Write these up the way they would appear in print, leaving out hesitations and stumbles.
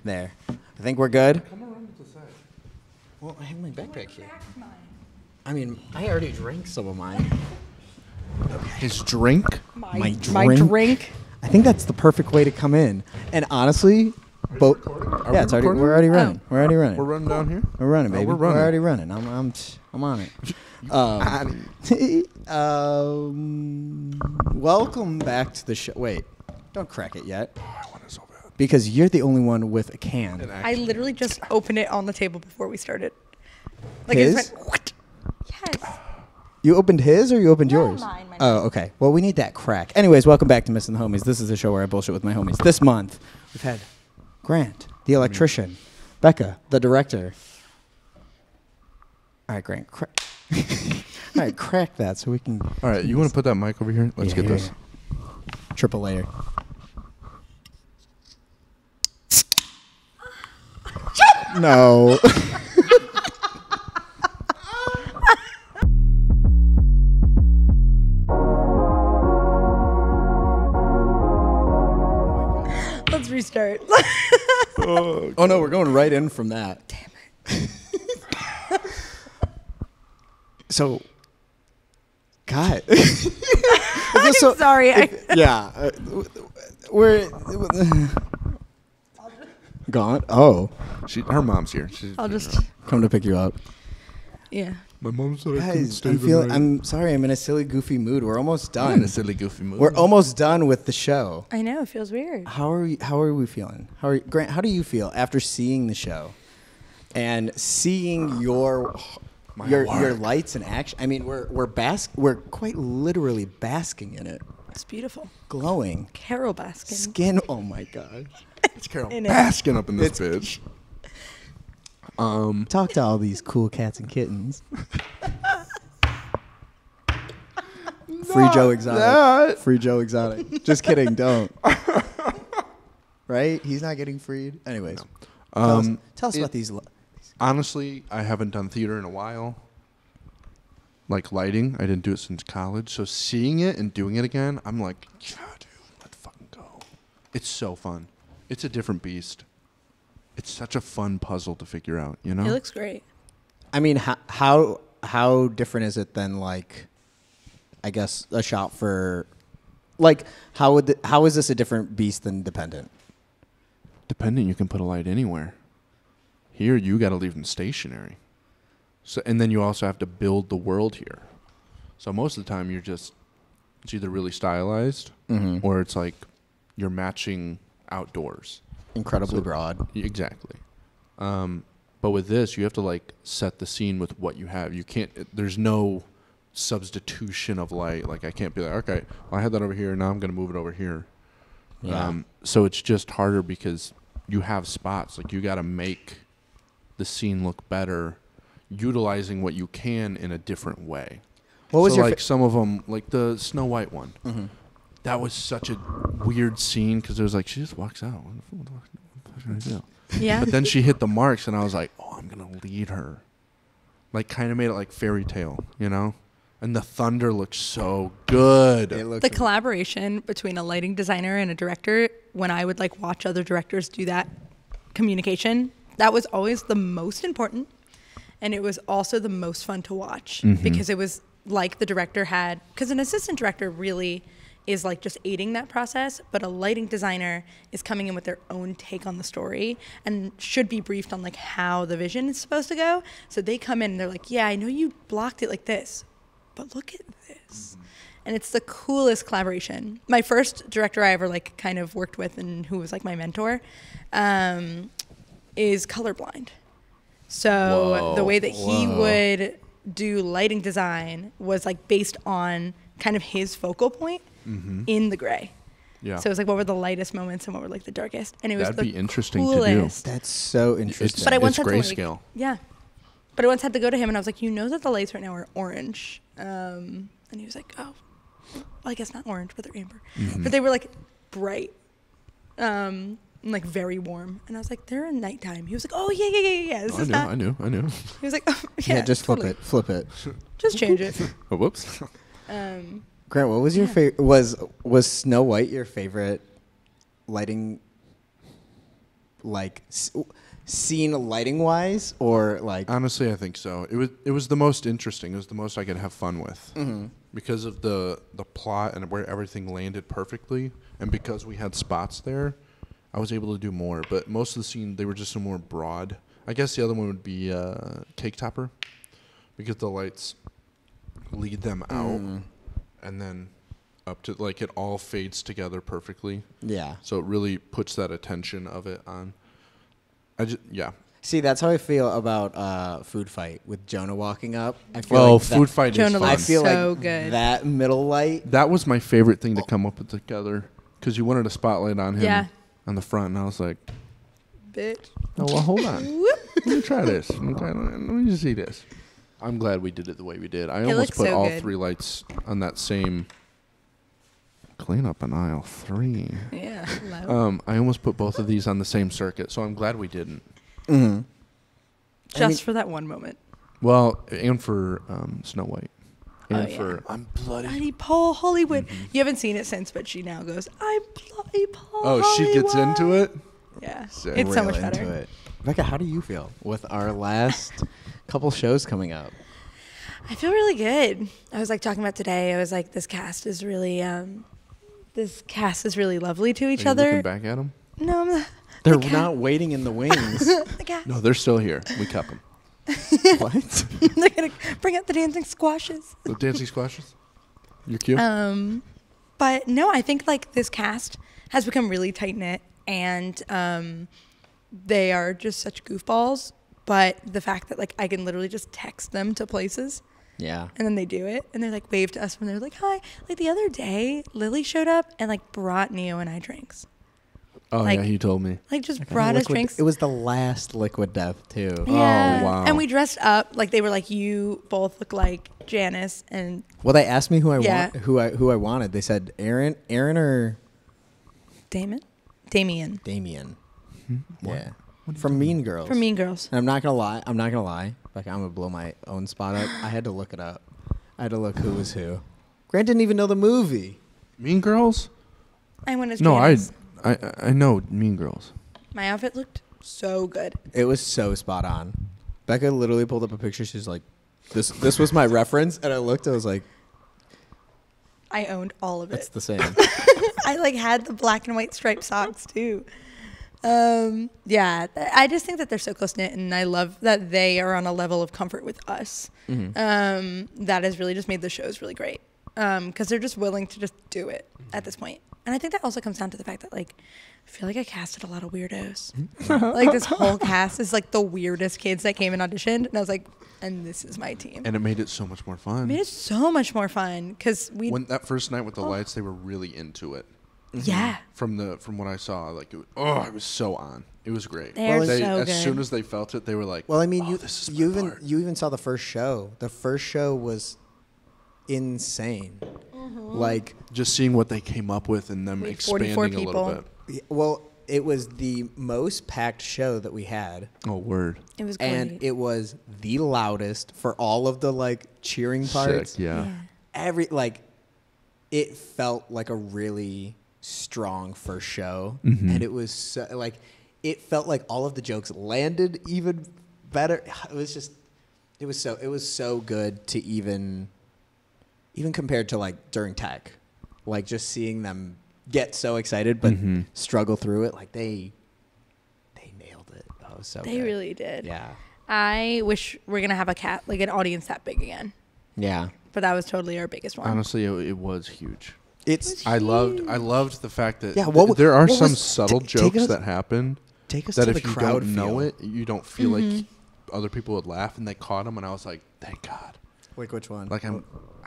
There. I think we're good. Come around to the side. Well, I have my backpack here. I mean, I already drank some of mine. His drink? My My drink. I think that's the perfect way to come in. And honestly, both. Yeah, it's already. We're already running. We're already running. We're running down here? We're running, baby. we're running. We're already running. I'm on it. Welcome back to the show. Wait, don't crack it yet. Oh, I want it so bad. Because you're the only one with a can. I literally just opened it on the table before we started. Like His? it just went, yes. You opened his or you opened No, yours? mine. Oh, okay. Well, we need that crack. Anyways, welcome back to Missin the Homies. This is a show where I bullshit with my homies. This month, we've had Grant, the electrician, Becca, the director. All right, Grant. All right, crack that so we can. All right, you want to put that mic over here? Let's get this. Triple layer. No. Let's restart. Oh no, we're going right in from that. Damn it. So, God. I'm sorry. Yeah. We're gone. Oh, Her mom's here. I'll just. come to pick you up. Yeah. My mom said Guys, I'm sorry. I'm in a silly, goofy mood. We're almost I'm in done. a silly, goofy mood. We're almost done with the show. I know. It feels weird. How are we feeling? Grant? How do you feel after seeing the show and seeing your lights in action? I mean, we're quite literally basking in it, It's beautiful. glowing. Carol Baskin. Skin. Oh my God. It's Carol In it. basking up in this bitch. Talk to all these cool cats and kittens. Free Joe Exotic. Free Joe Exotic. Just kidding. Don't. Right? He's not getting freed. Anyways, tell us about these. Honestly, I haven't done theater in a while. Like lighting, I didn't do it since college. So seeing it and doing it again, I'm like, yeah, dude, let's fucking go. It's so fun. It's a different beast. It's such a fun puzzle to figure out, you know? It looks great. I mean, how different is it than, like, I guess a shot for, like, how is this a different beast than Dependent? Dependent, you can put a light anywhere. Here, you got to leave them stationary. So, and then you also have to build the world here. So most of the time, it's either really stylized or it's like you're matching outdoors. Incredibly broad. Exactly. But with this, you have to like set the scene with what you have. You can't. There's no substitution of light. Like I can't be like, okay, well, I had that over here. Now I'm going to move it over here. Yeah. So it's just harder because you have spots. Like you got to make the scene look better, utilizing what you can in a different way. What was your some of them, like the Snow White one? Mm-hmm. That was such a weird scene because it was like she just walks out. What the fuck should I do? Yeah. But then she hit the marks, and I was like, "Oh, I'm gonna lead her." Like, kind of made it like fairy tale, you know. And the thunder looked so good. The collaboration between a lighting designer and a director, when I would like watch other directors do that communication, that was always the most important, and it was also the most fun to watch because it was like the director had, because an assistant director really is like just aiding that process, but a lighting designer is coming in with their own take on the story and should be briefed on like how the vision is supposed to go. So they come in and they're like, yeah, I know you blocked it like this, but look at this. And it's the coolest collaboration. My first director I ever like kind of worked with and who was like my mentor is colorblind. So the way that he would do lighting design was like based on kind of his focal point in the gray. Yeah. So it was like, what were the lightest moments and what were like the darkest? And it was That'd the be interesting coolest. to do. That's so interesting. But I once It's had to grayscale. like, yeah. But I once had to go to him and I was like, you know that the lights right now are orange. And he was like, oh, well, I guess not orange, but they're amber. But they were like bright. And like very warm. And I was like, they're in nighttime. He was like, oh yeah. This is I knew. He was like, oh, yeah. Just totally. flip it. Just change it. Oh, whoops. Grant, what was your favorite? Was Snow White your favorite lighting like scene lighting wise, or like Honestly, I think so. It was the most interesting. It was the most I could have fun with because of the plot and where everything landed perfectly, and because we had spots there, I was able to do more. But most of the scene, they were just more broad. I guess the other one would be Cake Topper, because the lights lead them out, and then up to like it all fades together perfectly. yeah. So it really puts that attention of it on. Yeah. See, that's how I feel about Food Fight with Jonah walking up. I feel Food Fight Jonah is fun. I looks feel so like good. that middle light. That was my favorite thing to come up with together, because you wanted a spotlight on him Yeah. on the front, and I was like, Bitch. oh, well, hold on. Let me try this. Let me just see this. I'm glad we did it the way we did. I almost looks put so all good. 3 lights on that same clean up in aisle 3. Yeah. Low. I almost put both of these on the same circuit, so I'm glad we didn't. Mm-hmm. Just for that one moment. Well, and for Snow White. And yeah. for I'm bloody. Bloody Paul Hollywood. You haven't seen it since, but she now goes, I'm bloody Paul Oh, she gets Hollywood." into it? Yeah. Sick. It's so Real much better. into it. Becca, how do you feel with our last couple shows coming up? I feel really good. I was like talking about today. I was like, this cast is really lovely to each Are you other. looking back at them? No, I'm not. They're the not waiting in the wings. The cast. No, they're still here. We kept them. What? They're gonna bring out the dancing squashes. The dancing squashes? You're cute? But no, I think like this cast has become really tight knit, and they are just such goofballs. But the fact that like I can literally just text them to places, Yeah. and then they do it, and they're like wave to us when they're like hi. Like the other day, Lily showed up and like brought Neo and I drinks. Oh, like- yeah, he told me. Like just brought us drinks. It was the last Liquid Death too. Yeah. Oh, wow. And we dressed up like they were like you both look like Janice and Well, they asked me who I Yeah. who I wanted. They said Aaron or Damien. Damien. Yeah. From Mean Girls. From Mean Girls. And I'm not gonna lie. Like I'm gonna blow my own spot up. I had to look it up. I had to look who was who. Grant didn't even know the movie. Mean Girls? I went as No, Janice. I know Mean Girls. My outfit looked so good. It was so spot on. Becca literally pulled up a picture. She's like, "This was my reference," and I looked. I was like, I owned all of "It's it. the same." I like had the black and white striped socks too. Yeah, I just think that they're so close knit, and I love that they are on a level of comfort with us. That has really just made the shows really great because they're just willing to just do it at this point. And I think that also comes down to the fact that like I feel like I casted a lot of weirdos. Like this whole cast is like the weirdest kids that came and auditioned, and I was like, and this is my team. And it made it so much more fun. It made it so much more fun because we When that first night with the lights, they were really into it. yeah. From what I saw, like it was so on. It was great. They're Well, so as good. soon as they felt it, they were like, Well, I mean, oh, this is my part." you even saw the first show. The first show was insane. Like, Just seeing what they came up with and them We had expanding 44 a little people. bit. well, it was the most packed show that we had, Oh, word. It was great. and it was the loudest for all of the like cheering parts. Sick, yeah. It felt like a really strong first show, Mm-hmm. and it was so, like it felt like all of the jokes landed even better. It was so good to even compared to like during tech, like just seeing them get so excited but Mm-hmm. struggle through it. Like they nailed it. Oh, so They good. really did. Yeah. I wish we're gonna have an audience that big again. Yeah. But that was totally our biggest one. Honestly, it was huge. It's I loved the fact that Yeah, there are what some was- subtle take jokes us- that happen take us that to if the you crowd don't know feel. it, you don't feel like other people would laugh, and they caught them, and I was like, thank God. Like which one? Like I don't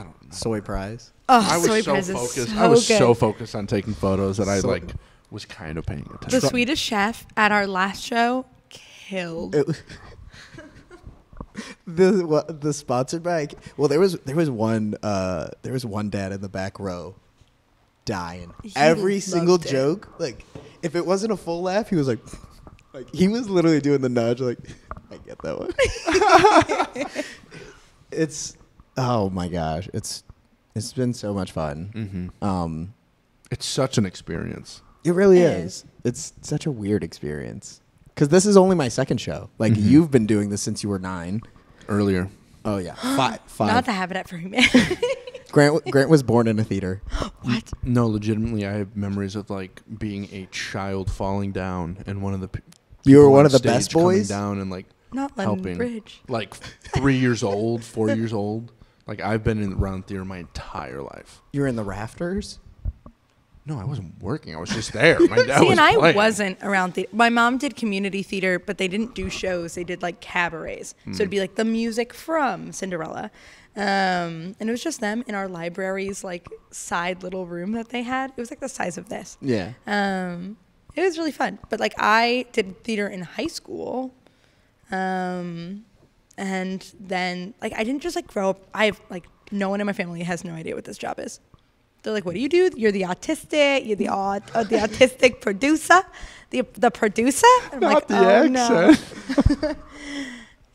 know. Soy Prize. Oh, I was soy so prize is focused. so I was good. so focused on taking photos that I So- like was kind of paying The attention. Swedish chef at our last show killed. The sponsored bag. Well, there was one dad in the back row dying. He Every loved single it. joke, like if it wasn't a full laugh, he was like he was literally doing the nudge, like I get that one. It's oh my gosh, it's been so much fun. It's such an experience. It really And- is. It's such a weird experience. Because this is only my second show. Like, you've been doing this since you were 9. Earlier. Oh, yeah. Five. Not the Habitat for Humanity. Grant was born in a theater. What? No, legitimately, I have memories of like being a child falling down, and one of the You were people one on of the stage best coming boys? down and like Not London helping. Bridge. Like 3 years old, 4 years old. Like I've been around theater my entire life. You were in the rafters? No, I wasn't working. I was just there. My dad See, was and I playing. wasn't around theater. My mom did community theater, but they didn't do shows. They did like cabarets. So it'd be like the music from Cinderella. And it was just them in our library's like side little room that they had. It was like the size of this. Yeah. It was really fun. But like I did theater in high school. And then like I didn't just like grow up. I have like no one in my family has no idea what this job is. They're like, what do? You're the autistic. You're the autistic producer. The producer. I'm Not like, the oh accent. no.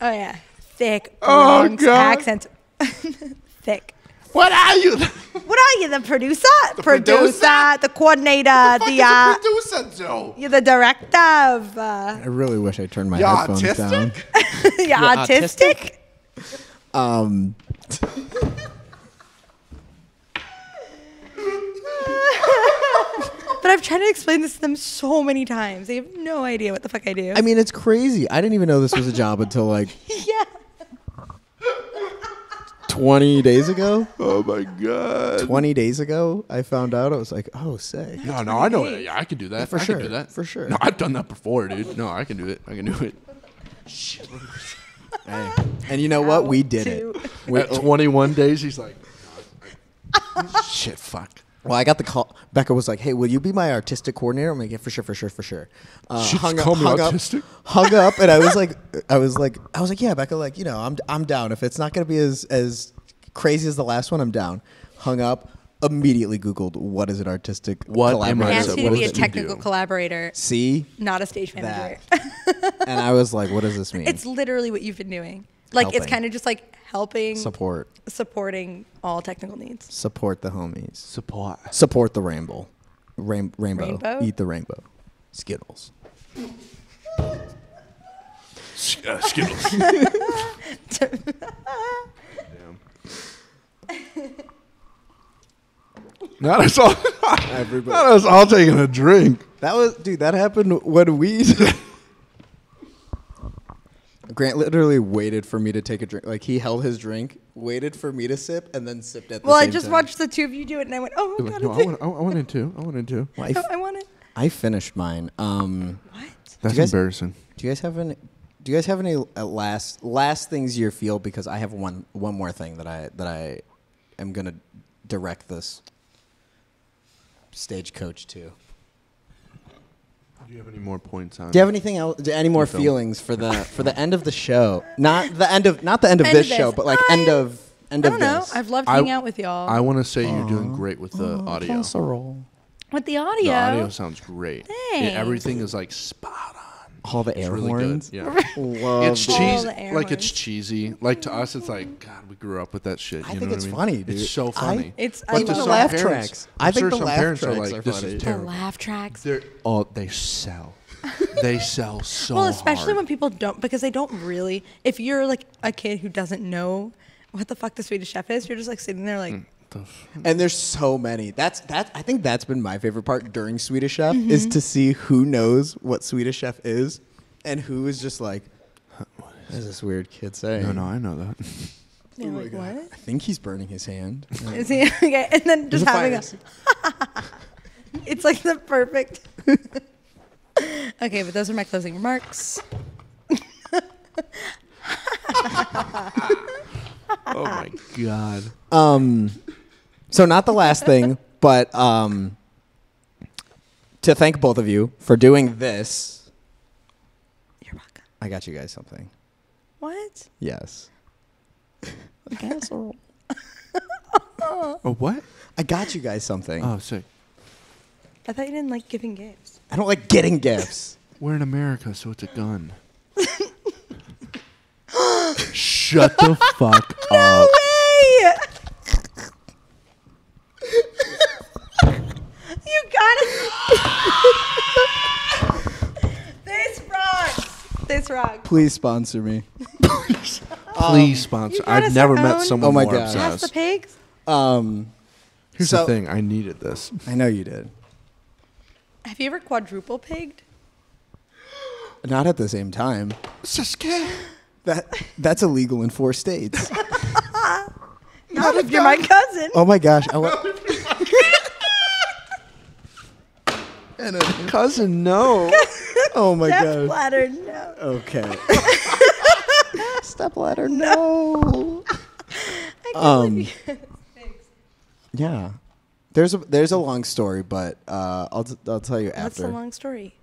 Oh yeah, thick Oh, Bronx God. accent. Thick. What are you? What are you? The producer? producer? The coordinator. The producer do? you're the director of. I really wish I turned my You're headphones autistic? You're autistic. down. But I've tried to explain this to them so many times. They have no idea what the fuck I do. I mean, it's crazy. I didn't even know this was a job until like yeah. 20 days ago. Oh my god. 20 days ago, I found out. I was like, oh, sick. No, I know it. Yeah, I can do that. for I sure, Can do that. for sure. No, I've done that before, dude. No, I can do it. I can do it. Hey. And you know what? We did Two. it. At 21 days, he's like, shit, fuck. Well, I got the call. Becca was like, "Hey, will you be my artistic coordinator?" I'm like, "Yeah, for sure." She just called me autistic? Hung up, and I was like, "Yeah, Becca, like, you know, I'm down. If it's not gonna be as crazy as the last one, I'm down." Hung up. Immediately Googled what is an artistic What am I collaborator. Asked so you to what be a does it do? technical collaborator, See not a stage manager. that, and I was like, "What does this mean?" It's literally what you've been doing. Like it's Helping. kind of just like helping, supporting all technical needs. support the homies, Support. support the rainbow, rainbow, Rainbow? eat the rainbow, Skittles. Skittles. Not us all. Everybody. Not us all taking a drink. That happened when we. Grant literally waited for me to take a drink. Like, he held his drink, waited for me to sip, and then sipped at the Well, same I just time. watched the two of you do it, and I went, "Oh my Like, god, no, it's I wanted to. I wanted to. Well, I want it." I finished mine. What? That's guys- embarrassing. Do you guys have any last things you feel? Because I have one more thing that I am gonna direct this stagecoach to. Do you have any more points on? Do you have anything else? Any more film. feelings for the end of the show? Not the end of this show, but like end of I don't know. this. I've loved I- hanging out with y'all. I want to say you're doing great with the audio. Casserole. with the The audio. audio sounds great. Thanks. Everything is like spot on. All the It's air really horns. good. Yeah. Love It's that. All cheesy. the air Like it's horns. cheesy. Like to us, it's like God. We grew up with that shit. You I know think what it's I mean? funny, dude. It's so funny. I But love the it. laugh parents- tracks. I'm I think sure the some laugh parents tracks are are like, this funny. is The terrible. laugh tracks. They sell. They sell so Well, especially hard. when people don't, because they don't really. If you're like a kid who doesn't know what the fuck the Swedish Chef is, you're just like sitting there like, And there's so many. I think that's been my favorite part during Swedish Chef is to see who knows what Swedish Chef is and who is just like, what is this weird kid saying? No, I know that. you're Oh my like God. what? I think he's burning his hand. Is he okay? And then just having There's a. It's like the perfect. Okay, but those are my closing remarks. Oh my god. So not the last thing, but to thank both of you for doing this. You're welcome. I got you guys something. What? Yes. Casserole. Oh what? I got you guys something. Oh sick. I thought you didn't like giving gifts. I don't like getting gifts. We're in America, so it's a gun. Shut the fuck No up. way! You got it. this rock. Please sponsor me. Please sponsor. you got I've us never our met own- someone Oh my more God. Pass the obsessed. pigs. Here's So- the thing. I needed this. I know you did. Have you ever quadruple pigged? Not at the same time. Sasuke. That's illegal in 4 states. Not if you're my cousin. Oh my gosh. And a cousin, no. Oh my Step god. ladder, no. Okay. Step ladder, no. I can't believe you- Yeah. There's a long story, but I'll tell you after. What's the long story?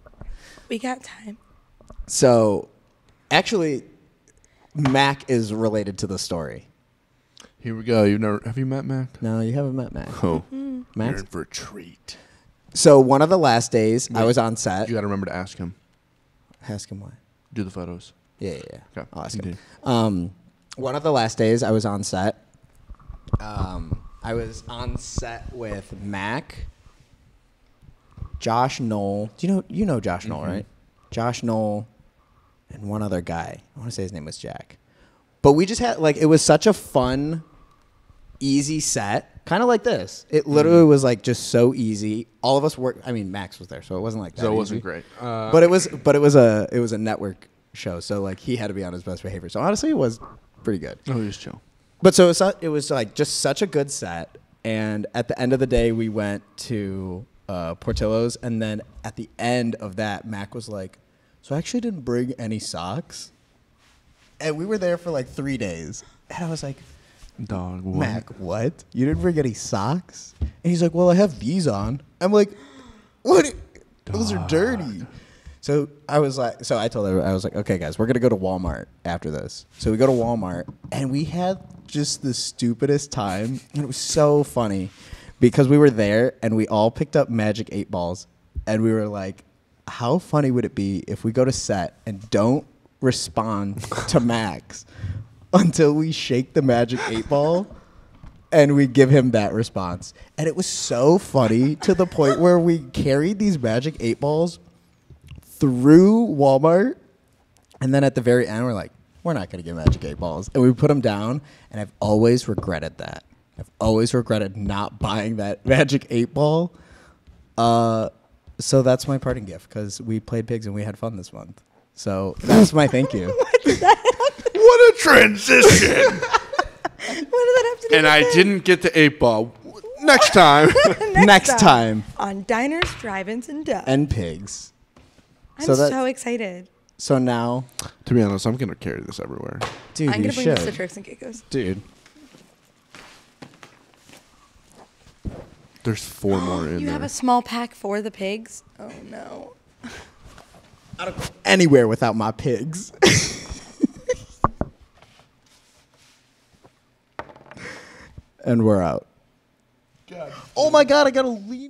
We got time. So, actually, Mac is related to the story. Here we go. Have you met Mac? No, you haven't met Mac. Oh, Mac. you're in for a treat. So one of the last days I Wait, was on set. You got to remember to ask him. Ask him why. Do the photos. Yeah. Okay. I'll ask him. Continue. One of the last days I was on set. I was on set with Mac, Josh Knoll. Do you know Josh Knoll, right? Josh Knoll, and one other guy. I want to say his name was Jack. But we just had it was such a fun, easy set, kind of like this. It literally was just so easy. All of us worked. I mean, Max was there, so it wasn't like that. So it wasn't easy. great. But it was a network show, so he had to be on his best behavior. So honestly, it was pretty good. Oh, he was chill. But so it was just such a good set. And at the end of the day, we went to Portillo's, and then at the end of that, Mac was like, "So I actually didn't bring any socks." And we were there for 3 days, and I was like, Dog. What? "Mac, what? You didn't bring any socks?" And he's like, "Well, I have these on." I'm like, "What? Those are dirty." So I told her, I was like, "Okay, guys, we're gonna go to Walmart after this." So we go to Walmart, and we had just the stupidest time, and it was so funny because we were there and we all picked up Magic 8 balls, and we were like, "How funny would it be if we go to set and don't respond to Max until we shake the Magic 8 ball?" And we give him that response. And it was so funny to the point where we carried these Magic 8 balls through Walmart. And then at the very end, we're like, we're not going to get Magic 8 balls. And we put them down. And I've always regretted that. I've always regretted not buying that Magic 8 ball. So that's my parting gift because we played pigs and we had fun this month. So that's my thank you. What a transition! What did that have to do And with I it? didn't get the 8 ball. Next time. Next time. On Diners, Drive-Ins, and Dubs. And pigs. I'm so so excited. So now, To be honest, I'm going to carry this everywhere. dude, I'm you going to bring should. this to Turks and Caicos. Dude. There's 4 more in You there. have a small pack for the pigs? Oh, no. I don't go anywhere without my pigs. And we're out. Oh my God, I got to lean.